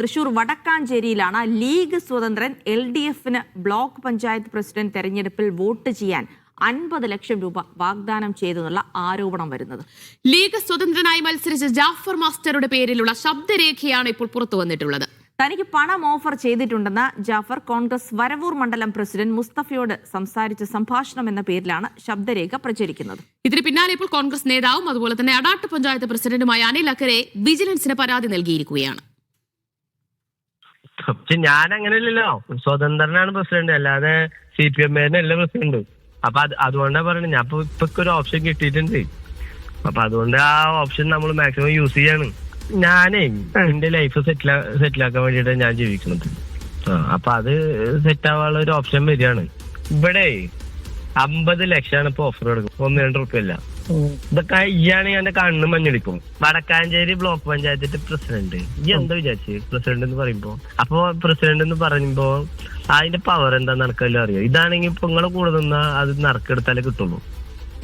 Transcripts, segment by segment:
തൃശൂർ വടക്കാഞ്ചേരിയിലാണ് ലീഗ് സ്വതന്ത്രൻ LDFന് ബ്ലോക്ക് പഞ്ചായത്ത് പ്രസിഡന്റ് തെരഞ്ഞെടുപ്പിൽ വോട്ട് ചെയ്യാൻ 50 ലക്ഷം രൂപ വാഗ്ദാനം ചെയ്തെന്നുള്ള ആരോപണം വരുന്നത്. ലീഗ് സ്വതന്ത്രനായി മത്സരിച്ച ജാഫർ മാസ്റ്ററുടെ പേരിലുള്ള ശബ്ദരേഖയാണ് ഇപ്പോൾ പുറത്തു വന്നിട്ടുള്ളത്. തനിക്ക് പണം ഓഫർ ചെയ്തിട്ടുണ്ടെന്ന് ജാഫർ കോൺഗ്രസ് വരവൂർ മണ്ഡലം പ്രസിഡന്റ് മുസ്തഫയോട് സംസാരിച്ച സംഭാഷണം എന്ന പേരിലാണ് ശബ്ദരേഖ പ്രചരിക്കുന്നത്. ഇതിന് പിന്നാലെ ഇപ്പോൾ കോൺഗ്രസ് നേതാവും അതുപോലെ തന്നെ അടാട്ട് പഞ്ചായത്ത് പ്രസിഡന്റുമായ അനിൽ അക്കരെ വിജിലൻസിന് പരാതി നൽകിയിരിക്കുകയാണ്. ഞാൻ അങ്ങനെയല്ലല്ലോ, സ്വതന്ത്രനാണ് പ്രസിഡന്റ്, അല്ലാതെ CPM അല്ല പ്രസിഡന്റ്. അപ്പൊ അതുകൊണ്ടാ പറയുന്നത്, ഞാൻ ഇപ്പൊ ഒരു ഓപ്ഷൻ കിട്ടിയിട്ടുണ്ട്. അപ്പൊ അതുകൊണ്ട് ആ ഓപ്ഷൻ നമ്മൾ മാക്സിമം യൂസ് ചെയ്യാണ്. ഞാനേ എന്റെ ലൈഫ് സെറ്റിലാക്കാൻ വേണ്ടിയിട്ട് ഞാൻ ജീവിക്കുന്നത്. അപ്പൊ അത് സെറ്റ് ആവാനുള്ള ഒരു ഓപ്ഷൻ വരികയാണ്. ഇവിടെ 50 ലക്ഷമാണ് ഇപ്പൊ ഓഫർ കൊടുക്കും, 1-2 റുപ്യല്ല. ഇതൊക്കെ ഇയാണെങ്കിൽ എന്റെ കണ്ണ് മഞ്ഞടിക്കും. വടക്കാഞ്ചേരി ബ്ലോക്ക് പഞ്ചായത്തിന്റെ പ്രസിഡന്റ്, ഈ എന്താ വിചാരിച്ച് പ്രസിഡന്റ് എന്ന് പറയുമ്പോ? അപ്പൊ പ്രസിഡന്റ് എന്ന് പറയുമ്പോ അതിന്റെ പവർ എന്താന്ന് നടക്കല്ലോ അറിയാം. ഇതാണെങ്കിൽ ഇപ്പൊ നിങ്ങളെ കൂടെ നിന്നാ അത് നറുക്കെടുത്താലേ കിട്ടുള്ളൂ.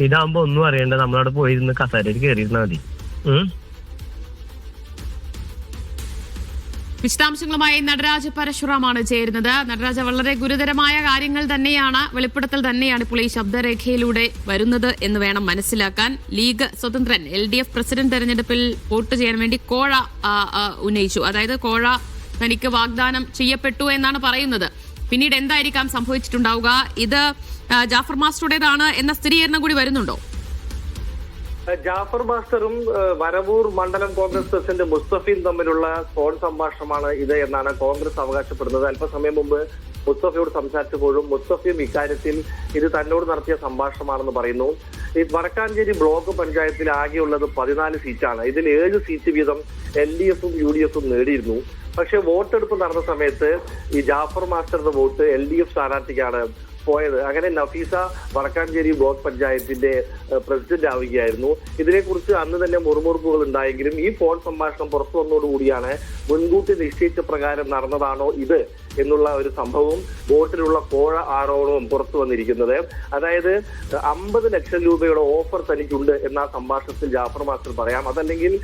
ഇതാകുമ്പോ ഒന്നും അറിയണ്ട, നമ്മളവിടെ പോയിരുന്ന് കസേരയിൽ കയറിയിരുന്നാ മതി. വിശദാംശങ്ങളുമായി നടരാജ പരശുറാമാണ് ചേരുന്നത്. നടരാജ, വളരെ ഗുരുതരമായ കാര്യങ്ങൾ തന്നെയാണ്, വെളിപ്പെടുത്തൽ തന്നെയാണ് ഇപ്പോൾ ഈ ശബ്ദരേഖയിലൂടെ വരുന്നത് എന്ന് വേണം മനസ്സിലാക്കാൻ. ലീഗ് സ്വതന്ത്രൻ LDF പ്രസിഡന്റ് തെരഞ്ഞെടുപ്പിൽ വോട്ട് ചെയ്യാൻ വേണ്ടി കോഴ ഉന്നയിച്ചു. അതായത് കോഴ തനിക്ക് വാഗ്ദാനം ചെയ്യപ്പെട്ടു എന്നാണ് പറയുന്നത്. പിന്നീട് എന്തായിരിക്കാം സംഭവിച്ചിട്ടുണ്ടാവുക? ഇത് ജാഫർ മാസ്റ്ററുടേതാണ് എന്ന സ്ഥിരീകരണം കൂടി വരുന്നുണ്ടോ? ജാഫർ മാസ്റ്ററും വരവൂർ മണ്ഡലം കോൺഗ്രസ് പ്രസിഡന്റ് മുസ്തഫയും തമ്മിലുള്ള ഫോൺ സംഭാഷണമാണ് ഇത് എന്നാണ് കോൺഗ്രസ് അവകാശപ്പെടുന്നത്. അല്പസമയം മുമ്പ് മുസ്തഫയോട് സംസാരിച്ചപ്പോഴും മുസ്തഫയും ഇക്കാര്യത്തിൽ ഇത് തന്നോട് നടത്തിയ സംഭാഷണമാണെന്ന് പറയുന്നു. ഈ വടക്കാഞ്ചേരി ബ്ലോക്ക് പഞ്ചായത്തിൽ ആകെയുള്ളത് 14 സീറ്റാണ്. ഇതിൽ 7 സീറ്റ് വീതം LDFും UDFും നേടിയിരുന്നു. പക്ഷെ വോട്ടെടുപ്പ് നടന്ന സമയത്ത് ഈ ജാഫർ മാസ്റ്ററുടെ വോട്ട് LDF സ്ഥാനാർത്ഥിക്കാണ് പോയത്. അങ്ങനെ നഫീസ വടക്കാഞ്ചേരി ബ്ലോക്ക് പഞ്ചായത്തിന്റെ പ്രസിഡന്റ് ആവുകയായിരുന്നു. ഇതിനെക്കുറിച്ച് അന്ന് തന്നെ മുറുമുറുപ്പുകൾ ഉണ്ടായെങ്കിലും ഈ ഫോൺ സംഭാഷണം പുറത്തു വന്നതോടുകൂടിയാണ് മുൻകൂട്ടി നിശ്ചയിച്ച പ്രകാരം നടന്നതാണോ ഇത് എന്നുള്ള ഒരു സംഭവവും വോട്ടിലുള്ള കോഴ ആരോപണവും പുറത്തു വന്നിരിക്കുന്നത്. അതായത് 50 ലക്ഷം രൂപയുടെ ഓഫർ തനിക്കുണ്ട് എന്ന സംഭാഷണത്തിൽ ജാഫർ മാസ്റ്റർ പറയാം. അതല്ലെങ്കിൽ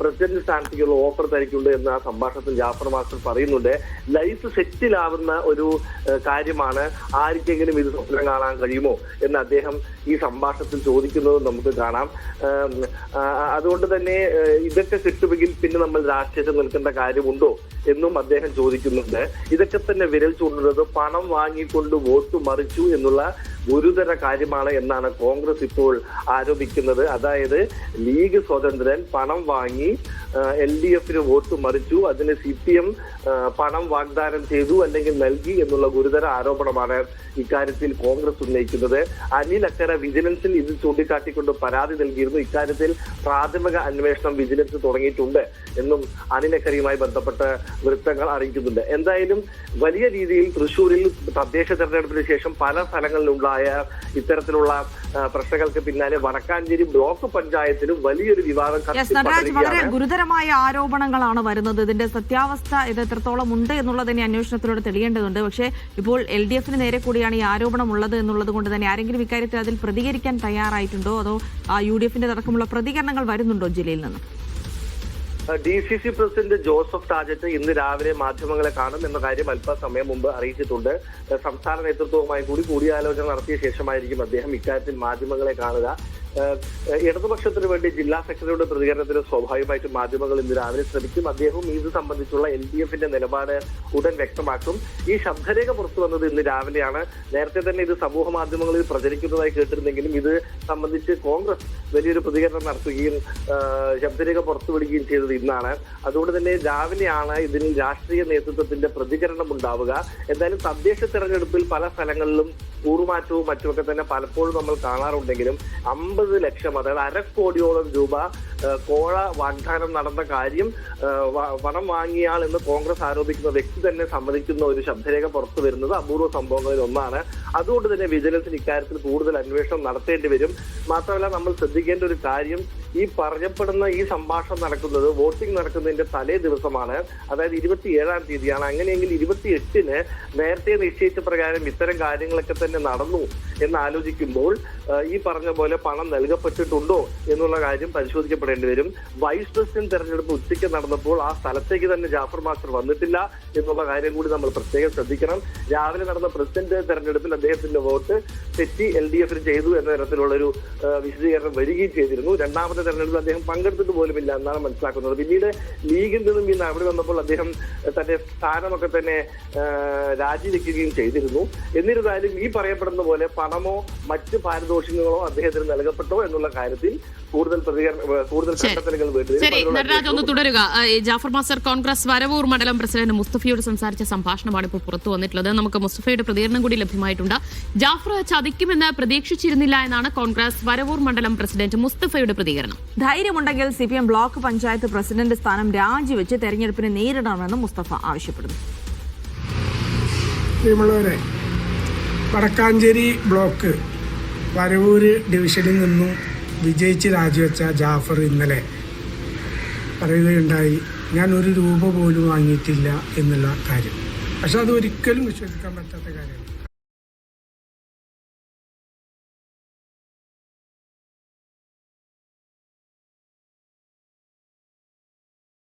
പ്രസിഡന്റ് സ്ഥാനത്തേക്കുള്ള ഓഫർ തനിക്കുണ്ട് എന്ന സംഭാഷണത്തിൽ ജാഫർ മാസ്റ്റർ പറയുന്നുണ്ട്. ലൈഫ് സെറ്റിലാവുന്ന ഒരു കാര്യമാണ്, ആർക്കെങ്കിലും ഇത് സ്വപ്നം കാണാൻ കഴിയുമോ എന്ന് അദ്ദേഹം ഈ സംഭാഷണത്തിൽ ചോദിക്കുന്നത് നമുക്ക് കാണാം. അതുകൊണ്ട് തന്നെ ഇതൊക്കെ കിട്ടുമെങ്കിൽ പിന്നെ നമ്മൾ രാഷ്ട്രീയത്തിൽ നിൽക്കേണ്ട കാര്യമുണ്ടോ എന്നും അദ്ദേഹം ചോദിക്കുന്നുണ്ട്. ഇതൊക്കെ തന്നെ വിരൽ ചൂണ്ടുന്നത് പണം വാങ്ങിക്കൊണ്ട് വോട്ട് മറിച്ചു എന്നുള്ള ഗുരുതര കാര്യമാണ് എന്നാണ് കോൺഗ്രസ് ഇപ്പോൾ ആരോപിക്കുന്നത്. അതായത് ലീഗ് സ്വതന്ത്രൻ പണം വാങ്ങി LDFന് വോട്ട് മറിച്ചു, അതിന് CPM പണം വാഗ്ദാനം ചെയ്തു അല്ലെങ്കിൽ നൽകി എന്നുള്ള ഗുരുതര ആരോപണമാണ് ഇക്കാര്യത്തിൽ കോൺഗ്രസ് ഉന്നയിക്കുന്നത്. അനിൽ അക്കര വിജിലൻസിൽ ഇത് ചൂണ്ടിക്കാട്ടിക്കൊണ്ട് പരാതി നൽകിയിരുന്നു. ഇക്കാര്യത്തിൽ പ്രാഥമിക അന്വേഷണം വിജിലൻസ് തുടങ്ങിയിട്ടുണ്ട് എന്നും അനിൽ അക്കരയുമായി ബന്ധപ്പെട്ട വൃത്തങ്ങൾ അറിയിക്കുന്നുണ്ട്. എന്തായാലും വലിയ രീതിയിൽ തൃശ്ശൂരിൽ തദ്ദേശ തെരഞ്ഞെടുപ്പിന് ശേഷം പല സ്ഥലങ്ങളിലുണ്ടായ ഇത്തരത്തിലുള്ള പ്രശ്നങ്ങൾക്ക് പിന്നാലെ വടക്കാഞ്ചേരി ബ്ലോക്ക് പഞ്ചായത്തിലും വലിയൊരു വിവാദം. വളരെ ഗുരുതരമായ ആരോപണങ്ങളാണ് വരുന്നത്. ഇതിന്റെ സത്യാവസ്ഥ ഇത് എത്രത്തോളം ഉണ്ട് എന്നുള്ളത് തന്നെ അന്വേഷണത്തിലൂടെ തെളിയേണ്ടതുണ്ട്. പക്ഷേ ഇപ്പോൾ LDFന് നേരെ കൂടിയാണ് ഈ ആരോപണം ഉള്ളത് എന്നുള്ളത് കൊണ്ട് തന്നെ ആരെങ്കിലും ഇക്കാര്യത്തിൽ അതിൽ പ്രതികരിക്കാൻ തയ്യാറായിട്ടുണ്ടോ, അതോ UDFന്റെ അടക്കമുള്ള പ്രതികരണങ്ങൾ വരുന്നുണ്ടോ ജില്ലയിൽ നിന്ന്? DCC പ്രസിഡന്റ് ജോസഫ് ടാജറ്റ് ഇന്ന് രാവിലെ മാധ്യമങ്ങളെ കാണും എന്ന കാര്യം അല്പസമയം മുമ്പ് അറിയിച്ചിട്ടുണ്ട്. സംസ്ഥാന നേതൃത്വവുമായി കൂടി കൂടിയാലോചന നടത്തിയ ശേഷമായിരിക്കും അദ്ദേഹം ഇക്കാര്യത്തിൽ മാധ്യമങ്ങളെ കാണുക. ഇടതുപക്ഷത്തിന് വേണ്ടി ജില്ലാ സെക്രട്ടറിയുടെ പ്രതികരണത്തിന് സ്വാഭാവികമായിട്ടും മാധ്യമങ്ങൾ ഇന്ന് രാവിലെ ശ്രമിക്കും. അദ്ദേഹവും ഇത് സംബന്ധിച്ചുള്ള LDFന്റെ നിലപാട് ഉടൻ വ്യക്തമാക്കും. ഈ ശബ്ദരേഖ പുറത്തു വന്നത് ഇന്ന് രാവിലെയാണ്. നേരത്തെ തന്നെ ഇത് സമൂഹ മാധ്യമങ്ങളിൽ പ്രചരിക്കുന്നതായി കേട്ടിരുന്നെങ്കിലും ഇത് സംബന്ധിച്ച് കോൺഗ്രസ് വലിയൊരു പ്രതികരണം നടത്തുകയും ശബ്ദരേഖ പുറത്തുവിടുകയും ചെയ്തത് ഇന്നാണ്. അതുകൊണ്ട് തന്നെ രാവിലെയാണ് ഇതിന് രാഷ്ട്രീയ നേതൃത്വത്തിന്റെ പ്രതികരണം ഉണ്ടാവുക. എന്തായാലും തദ്ദേശ തെരഞ്ഞെടുപ്പിൽ പല സ്ഥലങ്ങളിലും കൂറുമാറ്റവും മറ്റുമൊക്കെ തന്നെ പലപ്പോഴും നമ്മൾ കാണാറുണ്ടെങ്കിലും 50 ലക്ഷം, അതായത് 1/2 കോടിയോളം രൂപ കോഴ വാഗ്ദാനം നടന്ന കാര്യം പണം വാങ്ങിയാൽ എന്ന് കോൺഗ്രസ് ആരോപിക്കുന്ന വ്യക്തി തന്നെ സമ്മതിക്കുന്ന ഒരു ശബ്ദരേഖ പുറത്തു വരുന്നത് അപൂർവ സംഭവങ്ങളിൽ ഒന്നാണ്. അതുകൊണ്ട് തന്നെ വിജിലൻസിന് ഇക്കാര്യത്തിൽ കൂടുതൽ അന്വേഷണം നടത്തേണ്ടി വരും. മാത്രമല്ല നമ്മൾ ശ്രദ്ധിക്കേണ്ട ഒരു കാര്യം, ഈ പറയപ്പെടുന്ന ഈ സംഭാഷണം നടക്കുന്നത് വോട്ടിംഗ് നടക്കുന്നതിന്റെ തലേ ദിവസമാണ്, അതായത് 27-ാം തീയതിയാണ്. അങ്ങനെയെങ്കിൽ 28-ന് നേരത്തെ നിശ്ചയിച്ച പ്രകാരം ഇത്തരം കാര്യങ്ങളൊക്കെ തന്നെ നടന്നു എന്ന് ആലോചിക്കുമ്പോൾ ഈ പറഞ്ഞ പോലെ പണം നൽകപ്പെട്ടിട്ടുണ്ടോ എന്നുള്ള കാര്യം പരിശോധിക്കപ്പെടേണ്ടി വരും. വൈസ് പ്രസിഡന്റ് തെരഞ്ഞെടുപ്പ് ഉച്ചയ്ക്ക് നടന്നപ്പോൾ ആ സ്ഥലത്തേക്ക് തന്നെ ജാഫർ മാസ്റ്റർ വന്നിട്ടില്ല എന്നുള്ള കാര്യം കൂടി നമ്മൾ പ്രത്യേകം ശ്രദ്ധിക്കണം. രാവിലെ നടന്ന പ്രസിഡന്റ് തെരഞ്ഞെടുപ്പിൽ അദ്ദേഹത്തിന്റെ വോട്ട് തെറ്റി LDF ചെയ്തു എന്ന തരത്തിലുള്ളൊരു വിശദീകരണം വരികയും ചെയ്തിരുന്നു. രണ്ടാമത്തെ തെരഞ്ഞെടുപ്പിൽ അദ്ദേഹം പങ്കെടുത്തിട്ട് പോലുമില്ല എന്നാണ് മനസ്സിലാക്കുന്നത്. പിന്നീട് ലീഗിൽ നിന്നും ഈ നടപടി വന്നപ്പോൾ അദ്ദേഹം തന്റെ സ്ഥാനമൊക്കെ തന്നെ രാജിവെക്കുകയും ചെയ്തിരുന്നു. എന്നിരുന്നാലും ഈ പറയപ്പെടുന്ന പോലെ പണമോ മറ്റ് പാരിതോഷികങ്ങളോ അദ്ദേഹത്തിന് നൽകപ്പെട്ടോ എന്നുള്ള കാര്യത്തിൽ കൂടുതൽ കണ്ടെത്തലുകൾ ശരി, നടരാജ് ഒന്ന് തുടരുക. ജാഫർ മാസ്റ്റർ കോൺഗ്രസ് വരവൂർ മണ്ഡലം പ്രസിഡന്റ് മുസ്തഫയോട് സംസാരിച്ച സംഭാഷണമാണ് ഇപ്പോൾ പുറത്തു വന്നിട്ടുള്ളത്. നമുക്ക് മുസ്തഫയുടെ പ്രതികരണം കൂടി ലഭ്യമായിട്ടുണ്ട്. ജാഫർ ചതിക്കുമെന്ന് പ്രതീക്ഷിച്ചിരുന്നില്ല എന്നാണ് കോൺഗ്രസ് വരവൂർ മണ്ഡലം പ്രസിഡന്റ് മുസ്തഫയുടെ പ്രതികരണം. ധൈര്യമുണ്ടെങ്കിൽ CPM ബ്ലോക്ക് പഞ്ചായത്ത് പ്രസിഡന്റ് സ്ഥാനം രാജിവെച്ച് തെരഞ്ഞെടുപ്പിനെ നേരിടണമെന്ന് മുസ്തഫ ആവശ്യപ്പെടുന്നു. പ്രിയമുള്ളവരെ, വടക്കാഞ്ചേരി ബ്ലോക്ക് വരവൂര് ഡിവിഷനിൽ നിന്നും വിജയിച്ച് രാജിവെച്ച ജാഫർ ഇന്നലെ പറയുകയുണ്ടായി, ഞാൻ ഒരു രൂപ പോലും വാങ്ങിയിട്ടില്ല എന്നുള്ള കാര്യം. പക്ഷെ അത് ഒരിക്കലും വിശ്വസിക്കാൻ പറ്റാത്ത കാര്യമാണ്.